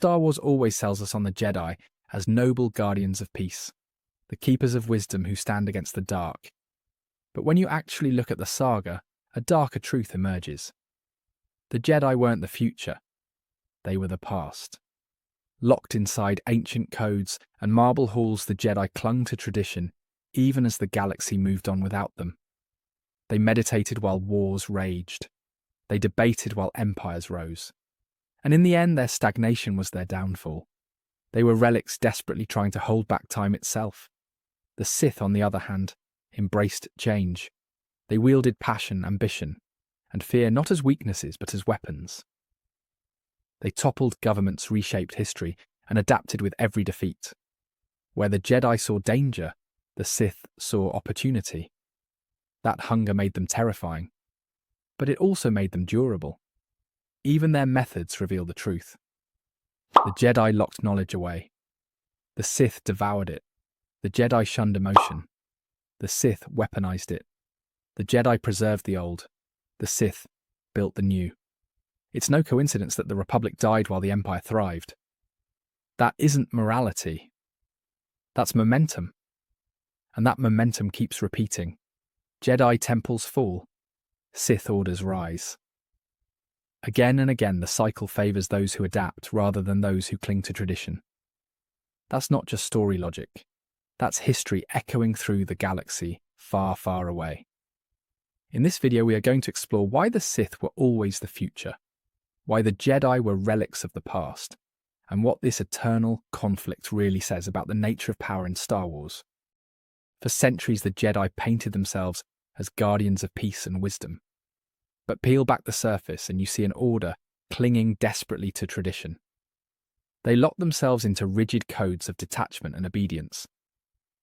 Star Wars always sells us on the Jedi as noble guardians of peace, the keepers of wisdom who stand against the dark. But when you actually look at the saga, a darker truth emerges. The Jedi weren't the future, they were the past. Locked inside ancient codes and marble halls, the Jedi clung to tradition, even as the galaxy moved on without them. They meditated while wars raged. They debated while empires rose. And in the end, their stagnation was their downfall. They were relics desperately trying to hold back time itself. The Sith, on the other hand, embraced change. They wielded passion, ambition, and fear not as weaknesses but as weapons. They toppled governments, reshaped history, and adapted with every defeat. Where the Jedi saw danger, the Sith saw opportunity. That hunger made them terrifying, but it also made them durable. Even their methods reveal the truth. The Jedi locked knowledge away. The Sith devoured it. The Jedi shunned emotion. The Sith weaponized it. The Jedi preserved the old. The Sith built the new. It's no coincidence that the Republic died while the Empire thrived. That isn't morality. That's momentum. And that momentum keeps repeating. Jedi temples fall. Sith orders rise. Again and again, the cycle favors those who adapt rather than those who cling to tradition. That's not just story logic. That's history echoing through the galaxy, far, far away. In this video, we are going to explore why the Sith were always the future, why the Jedi were relics of the past, and what this eternal conflict really says about the nature of power in Star Wars. For centuries, the Jedi painted themselves as guardians of peace and wisdom. But peel back the surface and you see an order clinging desperately to tradition. They locked themselves into rigid codes of detachment and obedience.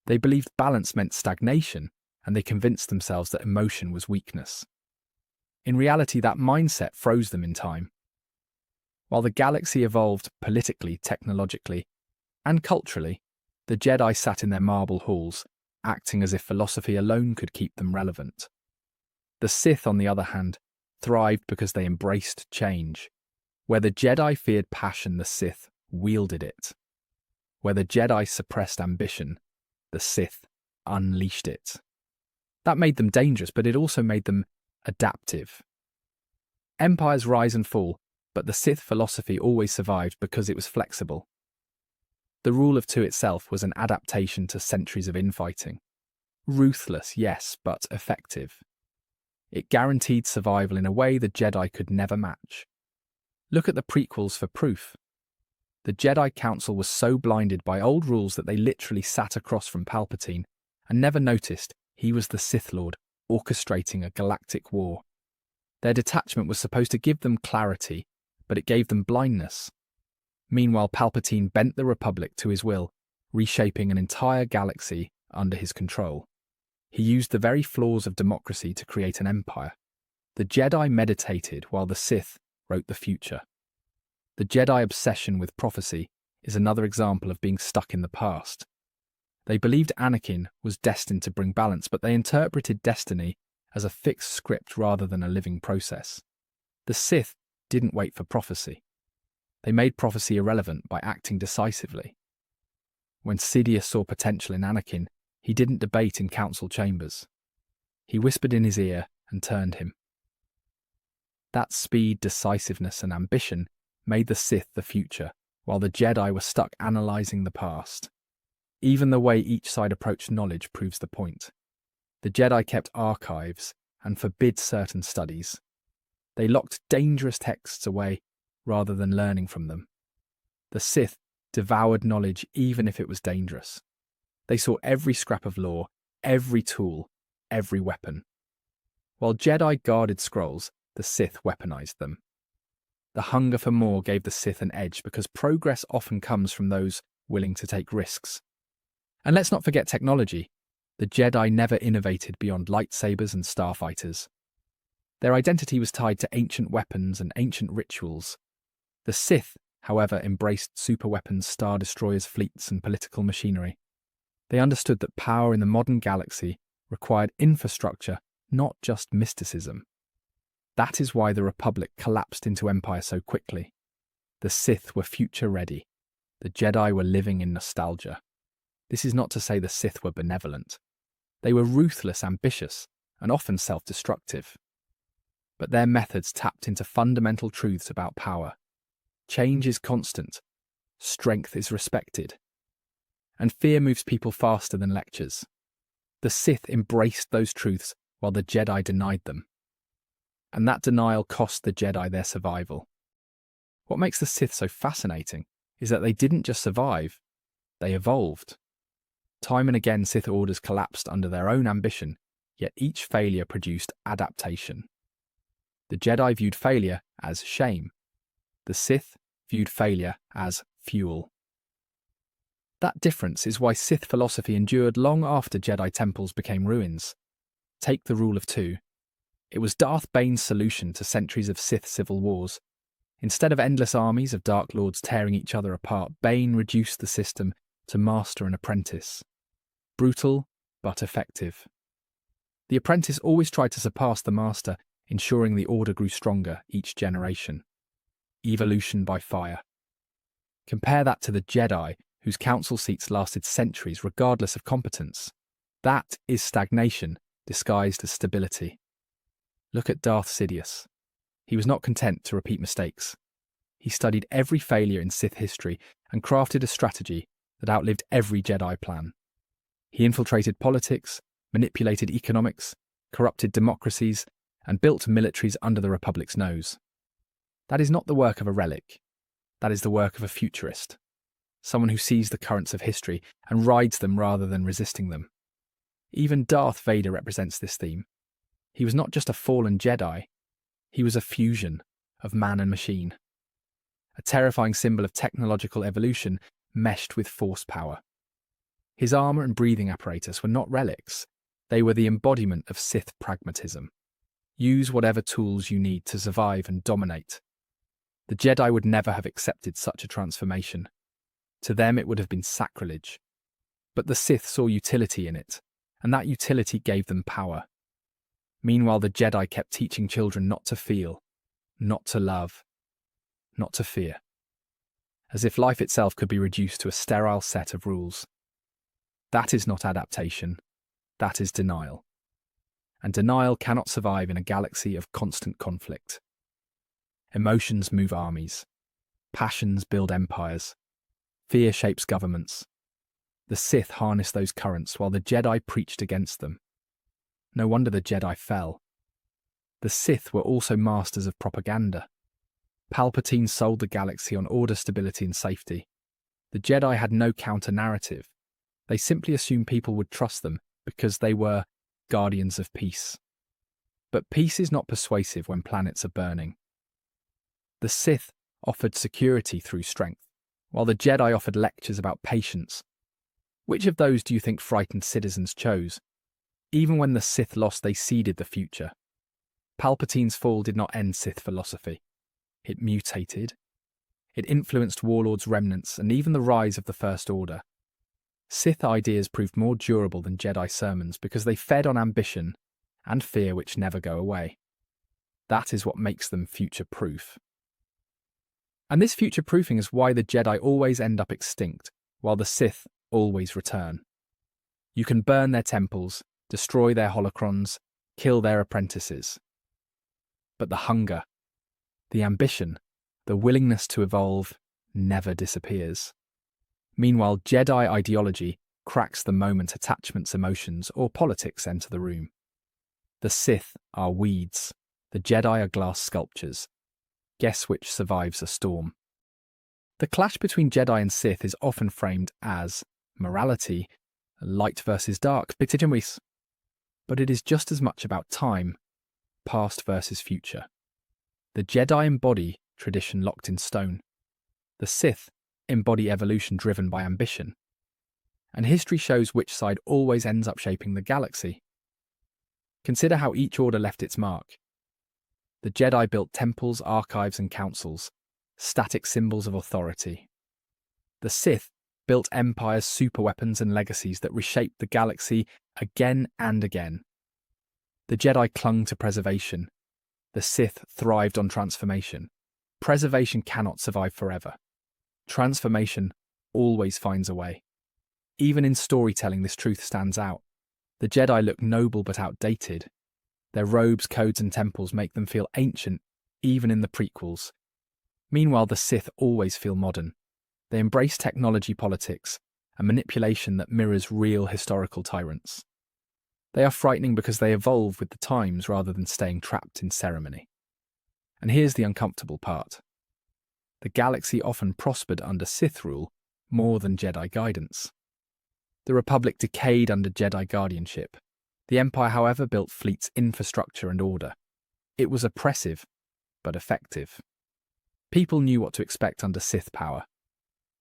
They believed balance meant stagnation, and they convinced themselves that emotion was weakness. In reality, that mindset froze them in time. While the galaxy evolved politically, technologically, and culturally, the Jedi sat in their marble halls, acting as if philosophy alone could keep them relevant. The Sith, on the other hand, thrived because they embraced change. Where the Jedi feared passion, the Sith wielded it. Where the Jedi suppressed ambition, the Sith unleashed it. That made them dangerous, but it also made them adaptive. Empires rise and fall, but the Sith philosophy always survived because it was flexible. The rule of two itself was an adaptation to centuries of infighting. Ruthless, yes, but effective. It guaranteed survival in a way the Jedi could never match. Look at the prequels for proof. The Jedi Council was so blinded by old rules that they literally sat across from Palpatine and never noticed he was the Sith Lord orchestrating a galactic war. Their detachment was supposed to give them clarity, but it gave them blindness. Meanwhile, Palpatine bent the Republic to his will, reshaping an entire galaxy under his control. He used the very flaws of democracy to create an empire. The Jedi meditated while the Sith wrote the future. The Jedi obsession with prophecy is another example of being stuck in the past. They believed Anakin was destined to bring balance, but they interpreted destiny as a fixed script rather than a living process. The Sith didn't wait for prophecy. They made prophecy irrelevant by acting decisively. When Sidious saw potential in Anakin, he didn't debate in council chambers. He whispered in his ear and turned him. That speed, decisiveness, and ambition made the Sith the future, while the Jedi were stuck analysing the past. Even the way each side approached knowledge proves the point. The Jedi kept archives and forbid certain studies. They locked dangerous texts away rather than learning from them. The Sith devoured knowledge even if it was dangerous. They saw every scrap of lore, every tool, every weapon. While Jedi guarded scrolls, the Sith weaponized them. The hunger for more gave the Sith an edge because progress often comes from those willing to take risks. And let's not forget technology. The Jedi never innovated beyond lightsabers and starfighters. Their identity was tied to ancient weapons and ancient rituals. The Sith, however, embraced superweapons, star destroyers, fleets, and political machinery. They understood that power in the modern galaxy required infrastructure, not just mysticism. That is why the Republic collapsed into empire so quickly. The Sith were future-ready. The Jedi were living in nostalgia. This is not to say the Sith were benevolent. They were ruthless, ambitious, and often self-destructive. But their methods tapped into fundamental truths about power. Change is constant. Strength is respected. And fear moves people faster than lectures. The Sith embraced those truths while the Jedi denied them. And that denial cost the Jedi their survival. What makes the Sith so fascinating is that they didn't just survive, they evolved. Time and again, Sith orders collapsed under their own ambition, yet each failure produced adaptation. The Jedi viewed failure as shame. The Sith viewed failure as fuel. That difference is why Sith philosophy endured long after Jedi temples became ruins. Take the rule of two. It was Darth Bane's solution to centuries of Sith civil wars. Instead of endless armies of Dark Lords tearing each other apart, Bane reduced the system to master and apprentice. Brutal, but effective. The apprentice always tried to surpass the master, ensuring the order grew stronger each generation. Evolution by fire. Compare that to the Jedi, whose council seats lasted centuries regardless of competence. That is stagnation, disguised as stability. Look at Darth Sidious. He was not content to repeat mistakes. He studied every failure in Sith history and crafted a strategy that outlived every Jedi plan. He infiltrated politics, manipulated economics, corrupted democracies, and built militaries under the Republic's nose. That is not the work of a relic. That is the work of a futurist. Someone who sees the currents of history and rides them rather than resisting them. Even Darth Vader represents this theme. He was not just a fallen Jedi. He was a fusion of man and machine. A terrifying symbol of technological evolution meshed with force power. His armour and breathing apparatus were not relics. They were the embodiment of Sith pragmatism. Use whatever tools you need to survive and dominate. The Jedi would never have accepted such a transformation. To them it would have been sacrilege. But the Sith saw utility in it, and that utility gave them power. Meanwhile, the Jedi kept teaching children not to feel, not to love, not to fear. As if life itself could be reduced to a sterile set of rules. That is not adaptation, that is denial. And denial cannot survive in a galaxy of constant conflict. Emotions move armies. Passions build empires. Fear shapes governments. The Sith harnessed those currents while the Jedi preached against them. No wonder the Jedi fell. The Sith were also masters of propaganda. Palpatine sold the galaxy on order, stability, and safety. The Jedi had no counter-narrative. They simply assumed people would trust them because they were guardians of peace. But peace is not persuasive when planets are burning. The Sith offered security through strength, while the Jedi offered lectures about patience. Which of those do you think frightened citizens chose? Even when the Sith lost, they seeded the future. Palpatine's fall did not end Sith philosophy. It mutated. It influenced Warlord's remnants and even the rise of the First Order. Sith ideas proved more durable than Jedi sermons because they fed on ambition and fear which never go away. That is what makes them future-proof. And this future-proofing is why the Jedi always end up extinct, while the Sith always return. You can burn their temples, destroy their holocrons, kill their apprentices. But the hunger, the ambition, the willingness to evolve never disappears. Meanwhile, Jedi ideology cracks the moment attachments, emotions, or politics enter the room. The Sith are weeds, the Jedi are glass sculptures. Guess which survives a storm. The clash between Jedi and Sith is often framed as morality, light versus dark, but it is just as much about time, past versus future. The Jedi embody tradition locked in stone. The Sith embody evolution driven by ambition. And history shows which side always ends up shaping the galaxy. Consider how each order left its mark. The Jedi built temples, archives, and councils, static symbols of authority. The Sith built empires, superweapons, and legacies that reshaped the galaxy again and again. The Jedi clung to preservation. The Sith thrived on transformation. Preservation cannot survive forever. Transformation always finds a way. Even in storytelling, this truth stands out. The Jedi look noble but outdated. Their robes, codes, and temples make them feel ancient, even in the prequels. Meanwhile, the Sith always feel modern. They embrace technology, politics, and manipulation that mirrors real historical tyrants. They are frightening because they evolve with the times rather than staying trapped in ceremony. And here's the uncomfortable part. The galaxy often prospered under Sith rule more than Jedi guidance. The Republic decayed under Jedi guardianship. The Empire, however, built fleets, infrastructure, and order. It was oppressive, but effective. People knew what to expect under Sith power.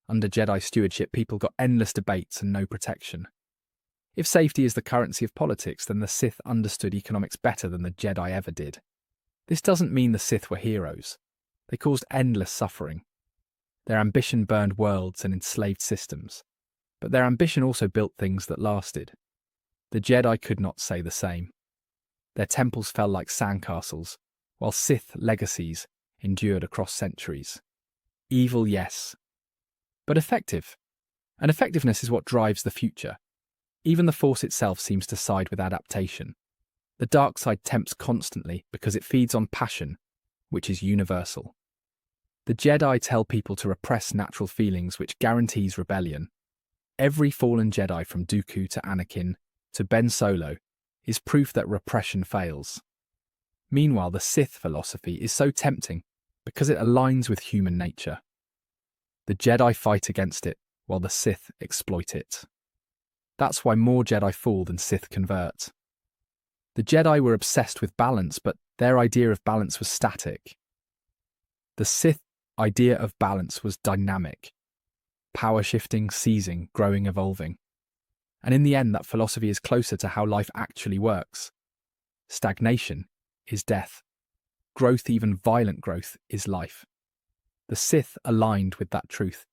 Under Jedi stewardship, people got endless debates and no protection. If safety is the currency of politics, then the Sith understood economics better than the Jedi ever did. This doesn't mean the Sith were heroes. They caused endless suffering. Their ambition burned worlds and enslaved systems. But their ambition also built things that lasted. The Jedi could not say the same. Their temples fell like sandcastles, while Sith legacies endured across centuries. Evil, yes, but effective. And effectiveness is what drives the future. Even the Force itself seems to side with adaptation. The dark side tempts constantly because it feeds on passion, which is universal. The Jedi tell people to repress natural feelings, which guarantees rebellion. Every fallen Jedi, from Dooku to Anakin to Ben Solo, is proof that repression fails. Meanwhile, the Sith philosophy is so tempting because it aligns with human nature. The Jedi fight against it, while the Sith exploit it. That's why more Jedi fall than Sith convert. The Jedi were obsessed with balance, but their idea of balance was static. The Sith idea of balance was dynamic. Power shifting, seizing, growing, evolving. And in the end, that philosophy is closer to how life actually works. Stagnation is death. Growth, even violent growth, is life. The Sith aligned with that truth,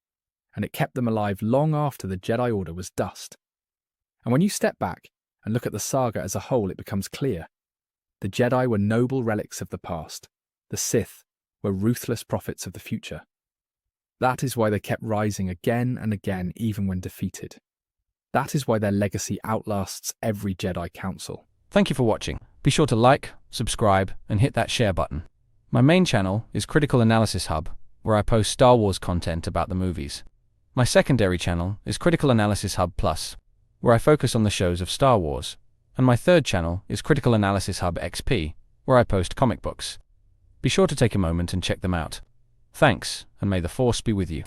and it kept them alive long after the Jedi Order was dust. And when you step back and look at the saga as a whole, it becomes clear. The Jedi were noble relics of the past. The Sith were ruthless prophets of the future. That is why they kept rising again and again, even when defeated. That is why their legacy outlasts every Jedi Council. Thank you for watching. Be sure to like, subscribe, and hit that share button. My main channel is Critical Analysis Hub, where I post Star Wars content about the movies. My secondary channel is Critical Analysis Hub Plus, where I focus on the shows of Star Wars. And my third channel is Critical Analysis Hub XP, where I post comic books. Be sure to take a moment and check them out. Thanks, and may the Force be with you.